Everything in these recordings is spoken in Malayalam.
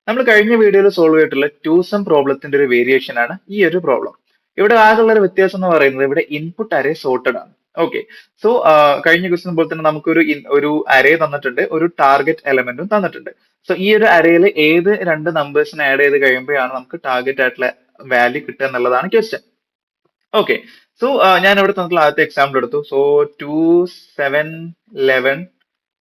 നമ്മൾ കഴിഞ്ഞ വീഡിയോയിൽ സോൾവ് ചെയ്തിട്ടുള്ള ടു സം പ്രോബ്ലത്തിന്റെ ഒരു വേരിയേഷൻ ആണ് ഈ ഒരു പ്രോബ്ലം. ഇവിടെ ആകെയുള്ള ഒരു വ്യത്യാസം എന്ന് പറയുന്നത് ഇവിടെ ഇൻപുട്ട് അറേ സോർട്ടഡ് ആണ്. ഓക്കെ, സോ കഴിഞ്ഞ ക്വസ്റ്റ്യൻ പോലെ തന്നെ നമുക്കൊരു ഒരു അറേ തന്നിട്ടുണ്ട്, ഒരു ടാർഗറ്റ് എലമെന്റും തന്നിട്ടുണ്ട്. സോ ഈ ഒരു അറേയിൽ ഏത് രണ്ട് നമ്പേഴ്സിനെ ആഡ് ചെയ്ത് കഴിയുമ്പോഴാണ് നമുക്ക് ടാർഗറ്റ് ആയിട്ടുള്ള വാല്യൂ കിട്ടുക എന്നുള്ളതാണ് ക്വസ്റ്റ്യൻ. ഓക്കെ, സോ ഞാൻ ഇവിടെ തന്നിട്ടുള്ള ആദ്യത്തെ എക്സാമ്പിൾ എടുത്തു. സോ 2, 7, 11,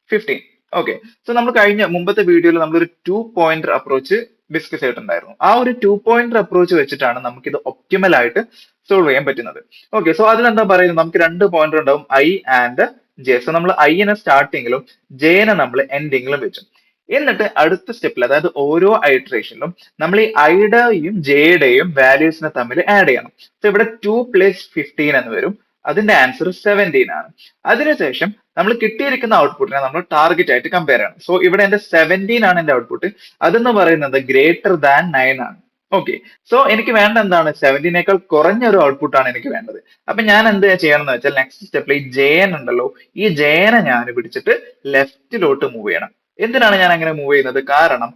15. ഓക്കെ, സോ നമ്മൾ കഴിഞ്ഞ മുമ്പത്തെ വീഡിയോയിൽ നമ്മളൊരു 2 പോയിന്റർ അപ്രോച്ച് ഡിസ്കസ് ചെയ്തിട്ടുണ്ടായിരുന്നു. ആ ഒരു 2 പോയിന്റർ അപ്രോച്ച് വെച്ചിട്ടാണ് നമുക്ക് ഇത് ഒപ്റ്റിമൽ ആയിട്ട് സോൾവ് ചെയ്യാൻ പറ്റുന്നത്. ഓക്കെ, സോ അതിലെന്താ പറയുന്നത്, നമുക്ക് രണ്ട് പോയിന്റർ ഉണ്ടാവും, ഐ ആൻഡ് ജെ. സോ നമ്മൾ ഐനെ സ്റ്റാർട്ടിങ്ങിലും ജെനെ നമ്മൾ എൻഡിങ്ങിലും വെച്ചു. എന്നിട്ട് അടുത്ത സ്റ്റെപ്പിൽ, അതായത് ഓരോ ഐട്രേഷനിലും നമ്മൾ ഈ ഐയുടെയും ജെയുടെയും വാല്യൂസിനെ തമ്മിൽ ആഡ് ചെയ്യണം. സോ ഇവിടെ 2 + 15 എന്ന് വരും. അതിന്റെ ആൻസർ 17 ആണ്. അതിനുശേഷം നമ്മൾ കിട്ടിയിരിക്കുന്ന ഔട്ട്പുട്ടിനെ നമ്മൾ ടാർഗറ്റ് ആയിട്ട് കമ്പയർ ചെയ്യണം. സോ ഇവിടെ എന്റെ 17 ആണ് എന്റെ ഔട്ട്പുട്ട്. അതെന്ന് പറയുന്നത് ഗ്രേറ്റർ ദാൻ 9 ആണ്. ഓക്കെ, സോ എനിക്ക് വേണ്ട എന്താണ്, 17നേക്കാൾ കുറഞ്ഞ ഒരു ഔട്ട്പുട്ട് ആണ് എനിക്ക് വേണ്ടത്. അപ്പൊ ഞാൻ എന്ത് ചെയ്യണം എന്ന് വെച്ചാൽ നെക്സ്റ്റ് സ്റ്റെപ്പിൽ ഈ ജെൻ ഉണ്ടല്ലോ, ഈ ജെനെ ഞാൻ പിടിച്ചിട്ട് ലെഫ്റ്റിലോട്ട് മൂവ് ചെയ്യണം. എന്തിനാണ് ഞാൻ അങ്ങനെ മൂവ് ചെയ്യുന്നത്? കാരണം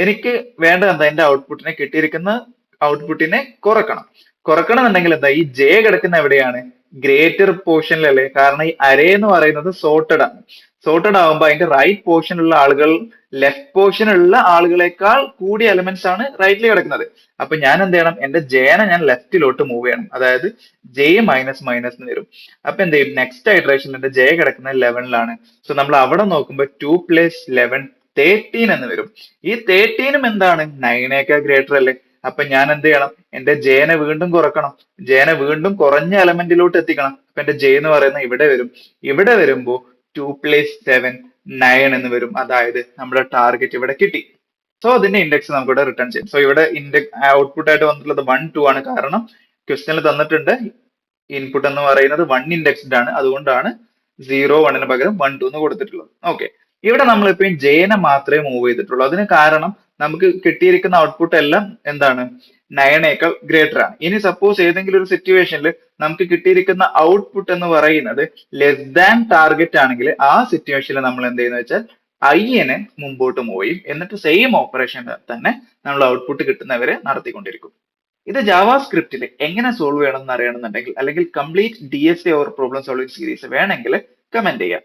എനിക്ക് വേണ്ടത് എന്താ, എന്റെ ഔട്ട്പുട്ടിനെ കിട്ടിയിരിക്കുന്ന ഔട്ട്പുട്ടിനെ കുറക്കണം എന്നുണ്ടെങ്കിൽ എന്താ, ഈ ജെ കിടക്കുന്ന എവിടെയാണ്, ഗ്രേറ്റർ പോർഷനിലല്ലേ. കാരണം ഈ അരേ എന്ന് പറയുന്നത് സോർട്ടഡ് ആണ്. സോർട്ടഡ് ആകുമ്പോൾ അതിന്റെ റൈറ്റ് പോർഷനിലുള്ള ആളുകൾ ലെഫ്റ്റ് പോർഷനിലുള്ള ആളുകളെക്കാൾ കൂടിയ എലമെന്റ്സ് ആണ് റൈറ്റിൽ കിടക്കുന്നത്. അപ്പൊ ഞാൻ എന്ത് ചെയ്യണം, എന്റെ ജെനെ ഞാൻ ലെഫ്റ്റിലോട്ട് മൂവ് ചെയ്യണം. അതായത് ജെ മൈനസ് മൈനസ് എന്ന് വരും. അപ്പൊ എന്ത് ചെയ്യും, നെക്സ്റ്റ് ഇറ്ററേഷനിൽ എന്റെ ജെ കിടക്കുന്നത് 11ലാണ്. സോ നമ്മൾ അവിടെ നോക്കുമ്പോൾ 2 + 11, 13 എന്ന് വരും. ഈ 13ഉം എന്താണ്, 9നേക്കാൾ ഗ്രേറ്റർ അല്ലേ. അപ്പൊ ഞാൻ എന്ത് ചെയ്യണം, എന്റെ ജെനെ വീണ്ടും കുറക്കണം, ജെനെ വീണ്ടും കുറഞ്ഞ എലമെന്റിലോട്ട് എത്തിക്കണം. അപ്പൊ എന്റെ ജെ എന്ന് പറയുന്നത് ഇവിടെ വരും. ഇവിടെ വരുമ്പോ 2 + 7, 9 എന്ന് വരും. അതായത് നമ്മുടെ ടാർഗറ്റ് ഇവിടെ കിട്ടി. സോ അതിന്റെ ഇൻഡെക്സ് നമുക്ക് ഇവിടെ റിട്ടേൺ ചെയ്യാം. സോ ഇവിടെ ഔട്ട്പുട്ട് ആയിട്ട് വന്നിട്ടുള്ളത് 1, 2 ആണ്. കാരണം ക്വസ്റ്റനിൽ തന്നിട്ടുണ്ട് ഇൻപുട്ട് എന്ന് പറയുന്നത് 1 ഇൻഡെക്സ്ഡ് ആണ്. അതുകൊണ്ടാണ് 0, 1ന് പകരം 1, 2 എന്ന് കൊടുത്തിട്ടുള്ളത്. ഓക്കെ, ഇവിടെ നമ്മൾ ഇപ്പം ജെനെ മാത്രമേ മൂവ് ചെയ്തിട്ടുള്ളൂ. അതിന് കാരണം നമുക്ക് കിട്ടിയിരിക്കുന്ന ഔട്ട്പുട്ട് എല്ലാം എന്താണ്, 9നേക്കാൾ ഗ്രേറ്റർ ആണ്. ഇനി സപ്പോസ് ഏതെങ്കിലും ഒരു സിറ്റുവേഷനിൽ നമുക്ക് കിട്ടിയിരിക്കുന്ന ഔട്ട്പുട്ട് എന്ന് പറയുന്നത് ലെസ് ദാൻ ടാർഗറ്റ് ആണെങ്കിൽ ആ സിറ്റുവേഷനിൽ നമ്മൾ എന്ത് ചെയ്യുന്ന വെച്ചാൽ ഐനെ മുമ്പോട്ട് മൂവ് ചെയ്യും. എന്നിട്ട് സെയിം ഓപ്പറേഷൻ തന്നെ നമ്മൾ ഔട്ട്പുട്ട് കിട്ടുന്നവരെ നടത്തിക്കൊണ്ടിരിക്കും. ഇത് ജാവാസ്ക്രിപ്റ്റിൽ എങ്ങനെ സോൾവ് ചെയ്യണം എന്ന് അറിയണമെന്നുണ്ടെങ്കിൽ, അല്ലെങ്കിൽ complete DSA or problem solving series വേണമെങ്കിൽ കമന്റ് ചെയ്യാം.